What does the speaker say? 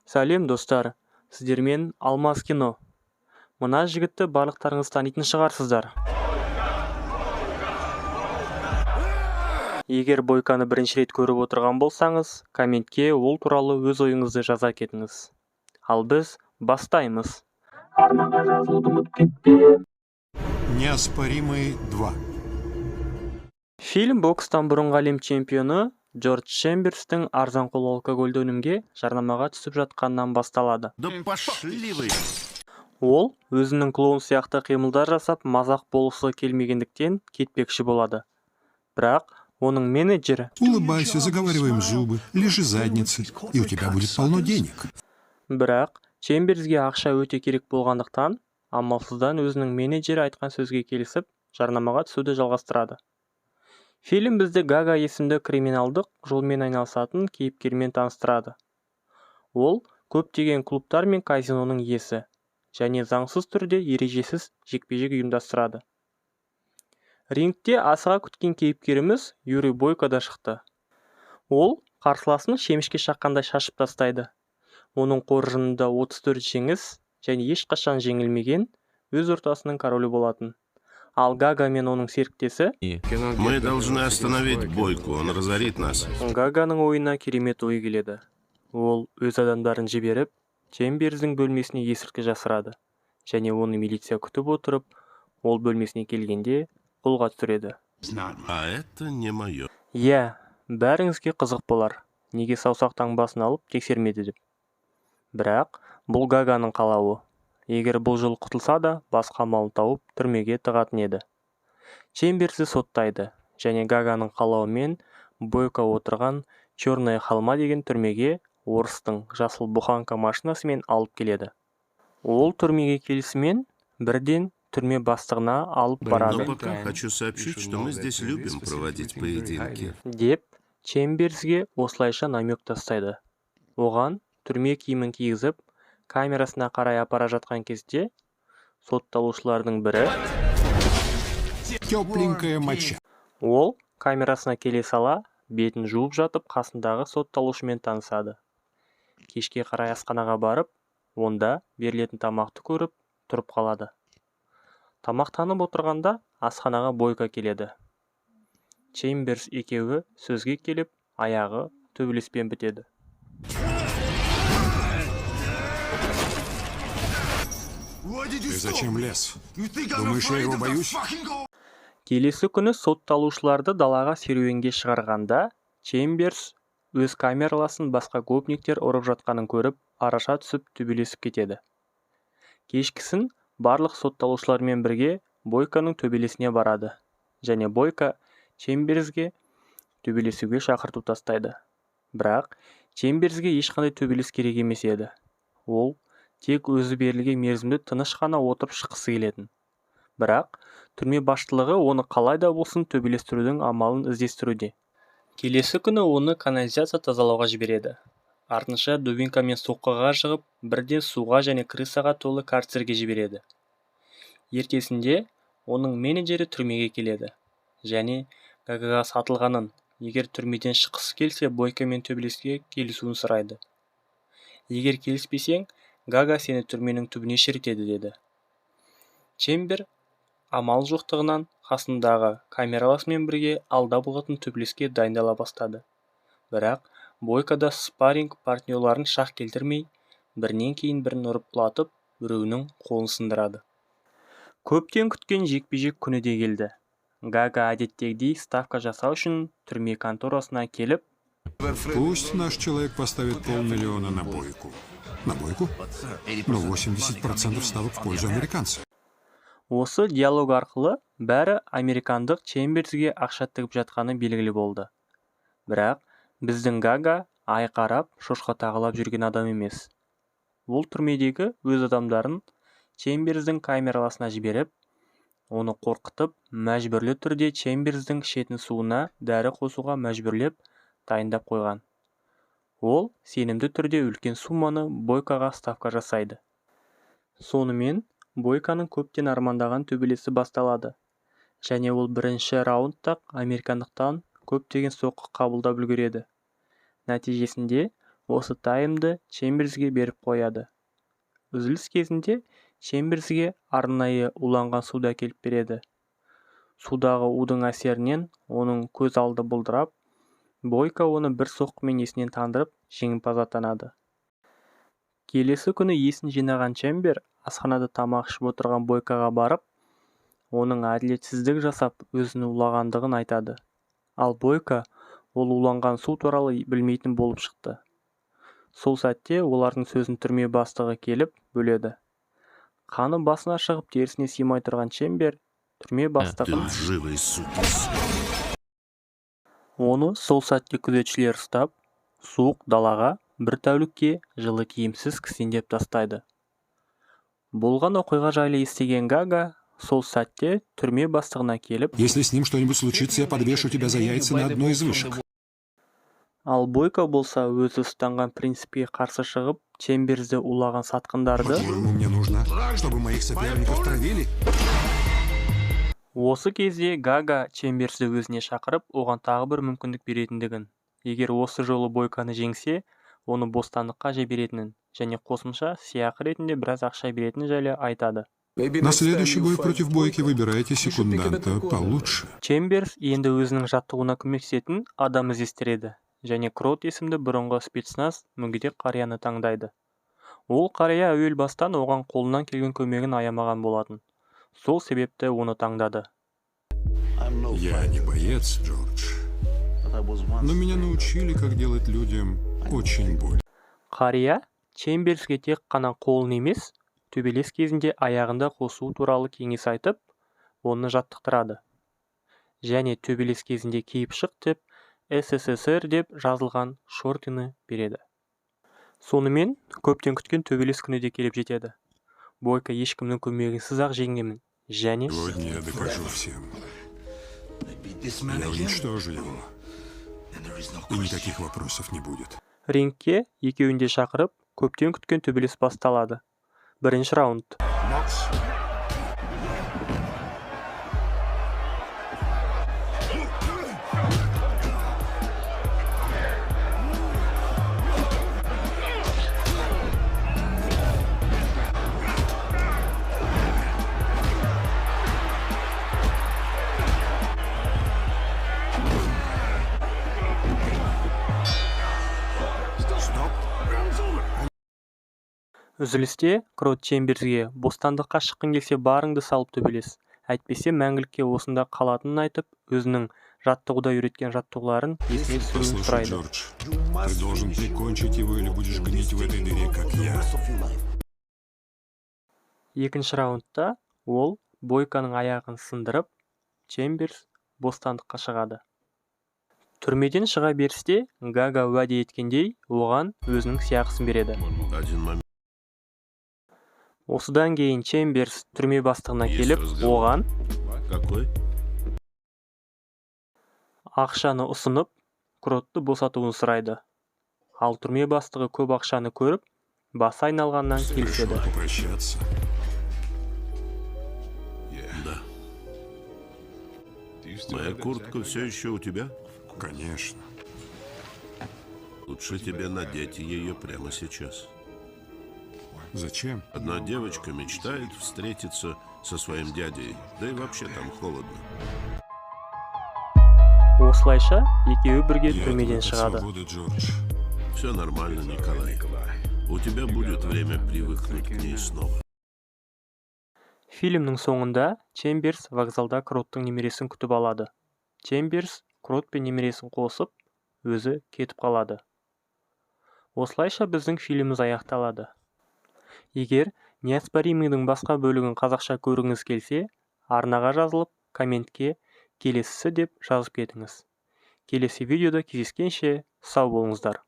Сәлем достар, сіздермен Алмаз кино. Мына жігітті барлықтарыңыз танитын шығарсыздар. Егер Бойканы бірінші рет көріп отырған болсаңыз, комментке ол туралы өз ойыңызды жаза кетіңіз. Ал біз бастаймыз. Арнаға жазылуды ұмытып кетпе. Неоспоримый 2. Фильм бокстан бұрынғы әлем чемпионы Джордж Чемберстің арзанқол алкогольді өнімге жарнамаға түсіп жатқаннан басталады. Да пошли вы! Ол өзінің клоун сияқты қимылдар жасап мазақ болғысы келмегендіктен кетпекші болады. Бірақ оның менеджері Улыбайся, заговариваем зубы, лежи задницей, и у тебя будет полно денег. Бірақ Чемберсге ақша өте керек болғандықтан, амалсыздан өзінің менеджері айтқан сөзге келісіп, жарнамаға түсуді жалғастырады. Фильм бізді Гага есімді криминалдық жолмен айналысатын кейіпкермен таныстырады. Ол көптеген клубтар мен казиноның иесі, және заңсыз түрде ережесіз жекпе-жек ұйымдастырады. Рингте асыға күткен кейіпкеріміз Юрий Бойко да шықты. Ол қарсыласын шемішке шаққандай шашып тастайды. Оның қоржынында 34 жеңіс және ешқашан жеңілмеген өз ортасының королі болатын. Ал Гага мен оның серіктесі Мы должны остановить Бойку, он разорит нас. Гаганың ойына керемет ой келеді. Ол өз адамдарын жіберіп, Чемберсдің бөлмесіне есірткі жасырады. Және оны милиция күтіп отырып, ол бөлмесіне келгенде қолға түсіреді. А это не мое. Иә, бәріңізге қызық болар. Неге саусақ таңбасын алып тексермеді деп. Бірақ бұл Гаганың қалауы. Егер бұл жыл құтылса да, басқа амалын тауып түрмеге тығатын еді. Чемберсті соттайды, және Гаганың қалауымен Бойко отырған Черная холма деген түрмеге орыстың жасыл буханка машинасымен алып келеді. Ол түрмеге келісімен бірден түрме бастығына алып Но барады. пока хочу сообщить, что мы здесь любим проводить поединки. Деп Чемберсге осылайша намек тастайды. Оған түрме киімін кигізіп, камерасына қарай апара жатқан кезде сотталушылардың бірі Тепленькая моча. ол камерасына келе сала бетін жуып жатып қасындағы сотталушымен танысады. Кешке қарай асханаға барып, онда берілетін тамақты көріп тұрып қалады. Тамақтанып отырғанда асханаға Бойко келеді. Чемберс екеуі сөзге келіп, аяғы төбелеспен бітеді. Ты зачем лез? Думаешь, я его боюсь? Келесі күні сотталушыларды далаға серуенге шығарғанда, Чемберс өз камераласын басқа гопниктер ұрып жатқанын көріп, араша түсіп төбелесіп кетеді. Кешкісін барлық сотталушылармен бірге Бойканың төбелесіне барады, және Бойко Чемберсге төбелесуге шақырту тастайды. Бірақ Чемберсге ешқандай төбелес керек емес еді. Ол тек өзі берілген мерзімді тыныш қана отырып шыққысы келетін. Бірақ түрме басшылығы оны қалай да болсын төбелестірудің амалын іздестіруде. Келесі күні оны канализация тазалауға жібереді. Артынша дубинкамен соққыға жығып, бірден суға және крысаға толы карцерге жібереді. Ертесінде оның менеджері түрмеге келеді. Және Гагаға сатылғанын, егер түрмеден шыққысы келсе, Бойкамен төбелеске келісуін сұрайды. Егер келіспесең, Гага сені түрменің түбіне шірітеді деді. Чембер амал жоқтығынан қасындағы камераласымен бірге алда болатын төбелеске дайындала бастады. Бірақ Бойко да спарринг партнерларын шақ келтірмей, бірінен кейін бірін ұрып құлатып, біреуінің қолын сындырады. Көптен күткен жекпе-жек күні де келді. Гага әдеттегідей ставка жасау үшін түрме конторасына келіп, Пусть наш человек поставит 500 000 на Бойку. На Бойку? Но 80% ставок в пользу американца. осы диалог арқылы бәрі американдық Чемберсге ақша тігіп жатқаны белгілі болды. Бірақ біздің Гага айқарап, шошқа тағылап жүрген адам емес. Ол түрмедегі өз адамдарын Чемберсдің камераласына жіберіп, оны қорқытып, мәжбүрлі түрде Чемберсдің ішетін суына дәрі қосуға мәжбүрлеп дайындап қойған. Ол сенімді түрде үлкен сумманы Бойкоға ставка жасайды. Сонымен Бойканың көптен армандаған төбелесі басталады. Және ол бірінші раундта американдықтан көптеген соққы қабылдап үлгереді. Нәтижесінде осы таймды Чемберске беріп қояды. Үзіліс кезінде Чемберске арнайы уланған суды әкеліп береді. Судағы удың әсерінен оның көз алды бұлдырап, Бойко оны бір соққымен есінен тандырып, жеңімпаз атанады. Келесі күні есін жинаған Чембер асханада тамақ ішіп отырған Бойкоға барып, оның әділетсіздік жасап, өзін улағандығын айтады. Ал Бойко ол уланған су туралы білмейтін болып шықты. Сол сәтте олардың сөзін түрме бастығы келіп бөледі. Қаны басына шығып терісіне сыймай тұрған Чембер түрме бастығын оны сол сәтте күзетшілер ұстап, суық далаға бір тәулікке жылы киімсіз кісендеп тастайды. Болған оқиға жайлы естіген Гага сол сәтте түрме бастығына келіп, Если с ним что-нибудь случится, я подвешу тебя за яйца на одной из вышек. ал Бойко болса өзі ұстанған принципке қарсы шығып, Чемберсті улаған сатқындарды По-твоему, мне нужно, чтобы моих соперников травили? осы кезде Гага Чемберсті өзіне шақырып, оған тағы бір мүмкіндік беретіндігін, егер осы жолы Бойконы жеңсе, оны бостандыққа жіберетінін және қосымша сыйақы ретінде біраз ақша беретіні жайлы айтады. На следующий бой против Бойки выбирайте секунданта получше. Чемберс енді өзінің жаттығуына көмектесетін адам іздестіреді және Крот есімді бұрынғы спецназ мүгедек қарияны таңдайды. Ол қария әуел бастан оған қолынан келген көмегін аямаған болатын. Сол себепті оны таңдады. Я не боец, Джордж, но меня научили, как делать людям очень больно. Қария Чемберске тек қана қолын емес, төбелес кезінде аяғында қосу туралы кеңес айтып, оны жаттықтырады. Және төбелес кезінде киіп шық деп, СССР деп жазылған шортыны береді. Сонымен көптен күткен төбелес күні де келіп жетеді. Бойко ешкімнің көмегінсіз ақ жеңемін. Және Сегодня я докажу всем. Я уничтожу его. И никаких вопросов не будет. рингке екеуін де шақырып, көптен күткен төбелес басталады. Бірінші раунд. Үзілісте Крот Чемберске бостандыққа шыққың келсе барыңды салып төбелес. Әйтпесе мәңгілікке осында қалатынын айтып, өзінің жаттығуда үйреткен жаттығуларын есіне түсіруін Послушай, сұрайды. Джордж, ты должен прикончить его или будешь гнить в этой дыре, как я. Екінші раундта ол Бойконың аяғын сындырып, Чемберс бостандыққа шығады. Түрмеден шыға берісте Гага уәде еткендей, оған өзінің сыйақысын береді. Один момент. Осыдан кейін Чемберс түрме бастығына Есть келіп, разговор. оған Какой? ақшаны ұсынып, Кротты босатуын сұрайды. Ал түрме бастығы көп ақшаны көріп, басы айналғаннан Решил келіседі. попрощаться. Да. Моя куртка все еще у тебя? Конечно. Лучше тебе надеть ее прямо сейчас. Зачем? Одна девочка мечтает встретиться со своим дядей, да и вообще там холодно. Осылайша екеуі бірге Я түрмеден твой шығады. свобода, Джордж. Все нормально, Николай. У тебя будет время привыкнуть к ней снова. Фильмнің соңында Чемберс вокзалда Кроттың немересін күтіп алады. Чемберс Крот пен немересін қосып, өзі кетіп қалады. Осылайша біздің фильміміз аяқталады. Егер неоспоримыйдың басқа бөлігін қазақша көргіңіз келсе, арнаға жазылып, комментке келесісі деп жазып кетіңіз. Келесі видеода кездескенше сау болыңыздар.